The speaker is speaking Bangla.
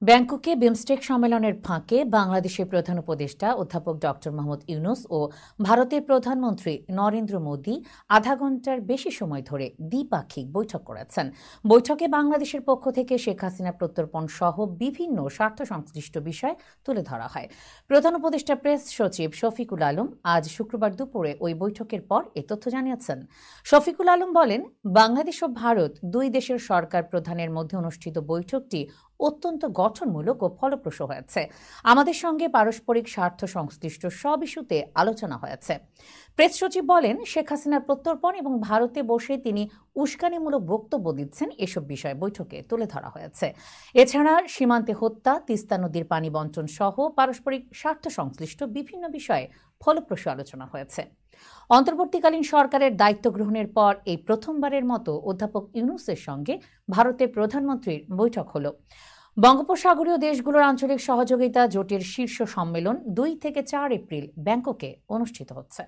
ব্যাংককে বিমস্টেক সম্মেলনের ফাঁকে বাংলাদেশের প্রধান উপদেষ্টা অধ্যাপক ডক্টর মোহাম্মদ ইউনূস ও ভারতের প্রধানমন্ত্রী নরেন্দ্র মোদি আধা ঘণ্টার বেশি সময় ধরে দ্বিপাক্ষিক বৈঠক করেছেন। বৈঠকে বাংলাদেশের পক্ষ থেকে শেখ হাসিনা প্রত্যর্পণ সহ বিভিন্ন স্বার্থ সংশ্লিষ্ট বিষয় তুলে ধরা হয়। প্রধান উপদেষ্টা প্রেস সচিব শফিকুল আলম আজ শুক্রবার দুপুরে ওই বৈঠকের পর এ তথ্য জানিয়েছেন। শফিকুল আলম বলেন, বাংলাদেশ ও ভারত দুই দেশের সরকার প্রধানের মধ্যে অনুষ্ঠিত বৈঠকটি অত্যন্ত গঠনমূলক ও ফলপ্রসূ হয়েছে। আমাদের সঙ্গে পারস্পরিক স্বার্থ সংশ্লিষ্ট সব ইস্যুতে আলোচনা হয়েছে। প্রেস সচিব বলেন, শেখ হাসিনার প্রত্যর্পণ এবং ভারতে বসে তিনি উস্কানিমূলক বক্তব্য দিচ্ছেন, এসব বিষয় বৈঠকে তুলে ধরা হয়েছে। এছাড়া সীমান্তে হত্যা, তিস্তা নদীর পানি বণ্টন সহ পারস্পরিক স্বার্থ সংশ্লিষ্ট বিভিন্ন বিষয়ে ফলপ্রসূ আলোচনা হয়েছে। অন্তর্বর্তীকালীন সরকারের দায়িত্ব গ্রহণের পর এই প্রথমবারের মতো অধ্যাপক ইউনূসের সঙ্গে ভারতের প্রধানমন্ত্রীর বৈঠক হল। বঙ্গোপসাগরীয় দেশগুলোর আঞ্চলিক সহযোগিতা জোটের শীর্ষ সম্মেলন 2 থেকে 4 এপ্রিল ব্যাংককে অনুষ্ঠিত হচ্ছে।